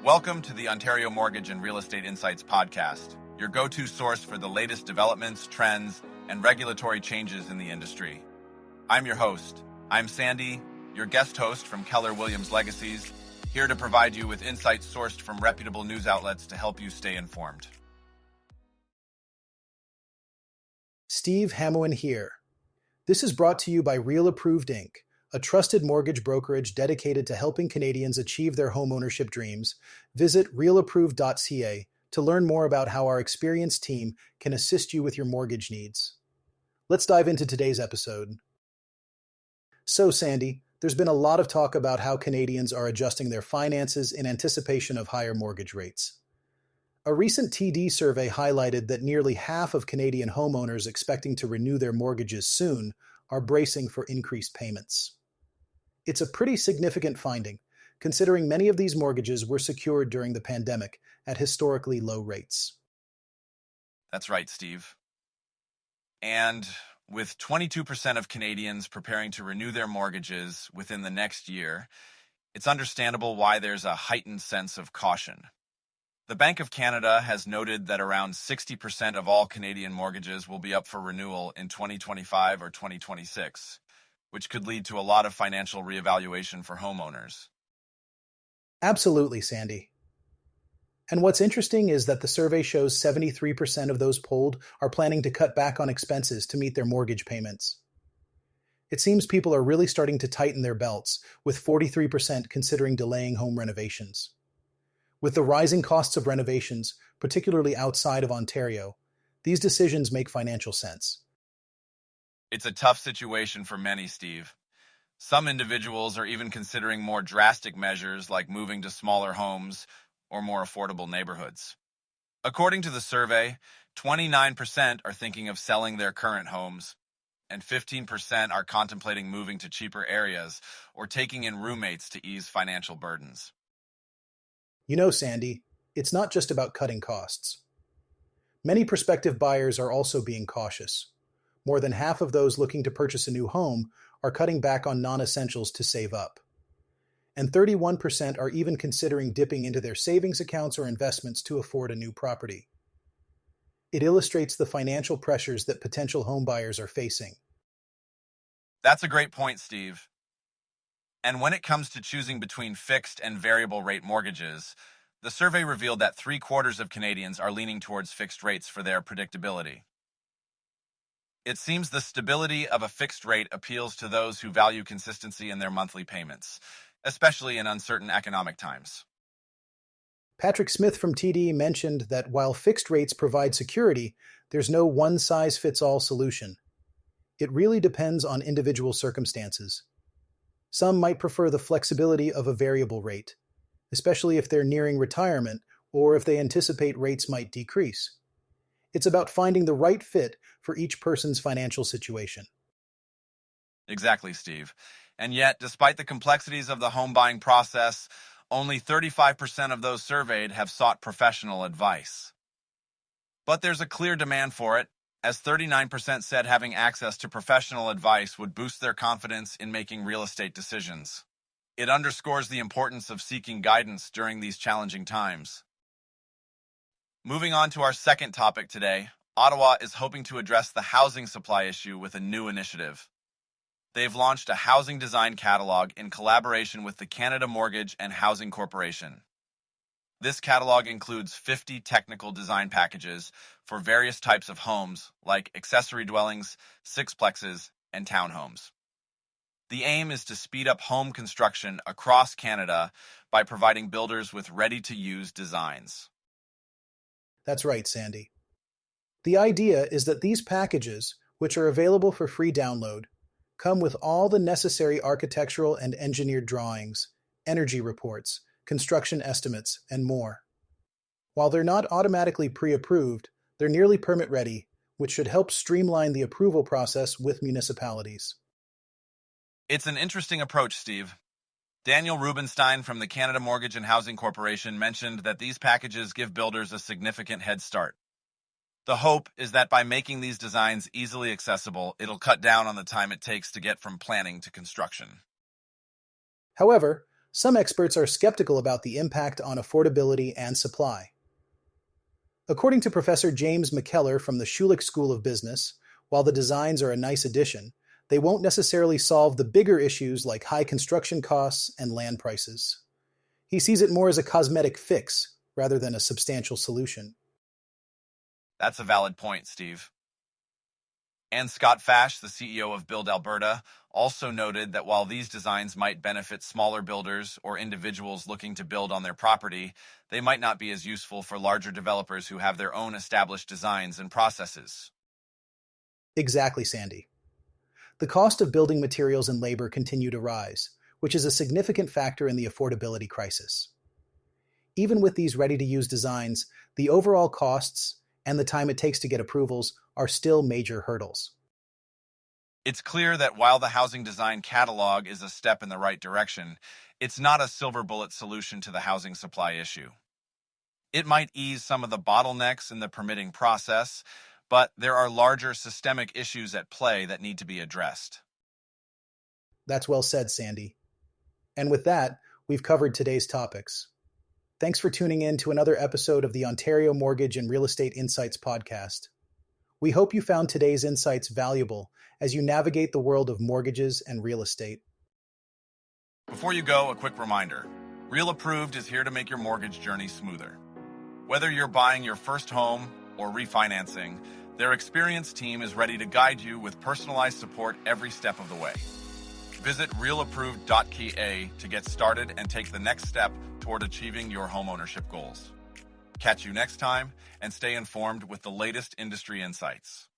Welcome to the Ontario Mortgage and Real Estate Insights podcast, your go-to source for the latest developments, trends, and regulatory changes in the industry. I'm your host. I'm Sandy, your guest host from Keller Williams Legacies, here to provide you with insights sourced from reputable news outlets to help you stay informed. Steve Hamwin here. This is brought to you by Real Approved Inc., a trusted mortgage brokerage dedicated to helping Canadians achieve their homeownership dreams. Visit realapproved.ca to learn more about how our experienced team can assist you with your mortgage needs. Let's dive into today's episode. So, Sandy, there's been a lot of talk about how Canadians are adjusting their finances in anticipation of higher mortgage rates. A recent TD survey highlighted that nearly half of Canadian homeowners expecting to renew their mortgages soon are bracing for increased payments. It's a pretty significant finding, considering many of these mortgages were secured during the pandemic at historically low rates. That's right, Steve. And with 22% of Canadians preparing to renew their mortgages within the next year, it's understandable why there's a heightened sense of caution. The Bank of Canada has noted that around 60% of all Canadian mortgages will be up for renewal in 2025 or 2026, which could lead to a lot of financial reevaluation for homeowners. Absolutely, Sandy. And what's interesting is that the survey shows 73% of those polled are planning to cut back on expenses to meet their mortgage payments. It seems people are really starting to tighten their belts, with 43% considering delaying home renovations. With the rising costs of renovations, particularly outside of Ontario, these decisions make financial sense. It's a tough situation for many, Steve. Some individuals are even considering more drastic measures like moving to smaller homes or more affordable neighborhoods. According to the survey, 29% are thinking of selling their current homes, and 15% are contemplating moving to cheaper areas or taking in roommates to ease financial burdens. You know, Sandy, it's not just about cutting costs. Many prospective buyers are also being cautious. More than half of those looking to purchase a new home are cutting back on non-essentials to save up. And 31% are even considering dipping into their savings accounts or investments to afford a new property. It illustrates the financial pressures that potential home buyers are facing. That's a great point, Steve. And when it comes to choosing between fixed and variable rate mortgages, the survey revealed that 3/4 of Canadians are leaning towards fixed rates for their predictability. It seems the stability of a fixed rate appeals to those who value consistency in their monthly payments, especially in uncertain economic times. Patrick Smith from TD mentioned that while fixed rates provide security, there's no one-size-fits-all solution. It really depends on individual circumstances. Some might prefer the flexibility of a variable rate, especially if they're nearing retirement or if they anticipate rates might decrease. It's about finding the right fit for each person's financial situation. Exactly, Steve. And yet, despite the complexities of the home buying process, only 35% of those surveyed have sought professional advice. But there's a clear demand for it, as 39% said having access to professional advice would boost their confidence in making real estate decisions. It underscores the importance of seeking guidance during these challenging times. Moving on to our second topic today, Ottawa is hoping to address the housing supply issue with a new initiative. They've launched a housing design catalog in collaboration with the Canada Mortgage and Housing Corporation. This catalog includes 50 technical design packages for various types of homes, like accessory dwellings, sixplexes, and townhomes. The aim is to speed up home construction across Canada by providing builders with ready-to-use designs. That's right, Sandy. The idea is that these packages, which are available for free download, come with all the necessary architectural and engineered drawings, energy reports, construction estimates, and more. While they're not automatically pre-approved, they're nearly permit-ready, which should help streamline the approval process with municipalities. It's an interesting approach, Steve. Daniel Rubenstein from the Canada Mortgage and Housing Corporation mentioned that these packages give builders a significant head start. The hope is that by making these designs easily accessible, it'll cut down on the time it takes to get from planning to construction. However, some experts are skeptical about the impact on affordability and supply. According to Professor James McKellar from the Schulich School of Business, while the designs are a nice addition, they won't necessarily solve the bigger issues like high construction costs and land prices. He sees it more as a cosmetic fix rather than a substantial solution. That's a valid point, Steve. And Scott Fash, the CEO of Build Alberta, also noted that while these designs might benefit smaller builders or individuals looking to build on their property, they might not be as useful for larger developers who have their own established designs and processes. Exactly, Sandy. The cost of building materials and labor continue to rise, which is a significant factor in the affordability crisis. Even with these ready-to-use designs, the overall costs and the time it takes to get approvals are still major hurdles. It's clear that while the housing design catalog is a step in the right direction, it's not a silver bullet solution to the housing supply issue. It might ease some of the bottlenecks in the permitting process, but there are larger systemic issues at play that need to be addressed. That's well said, Sandy. And with that, we've covered today's topics. Thanks for tuning in to another episode of the Ontario Mortgage and Real Estate Insights podcast. We hope you found today's insights valuable as you navigate the world of mortgages and real estate. Before you go, a quick reminder. Real Approved is here to make your mortgage journey smoother. Whether you're buying your first home or refinancing, their experienced team is ready to guide you with personalized support every step of the way. Visit realapproved.ca to get started and take the next step toward achieving your homeownership goals. Catch you next time and stay informed with the latest industry insights.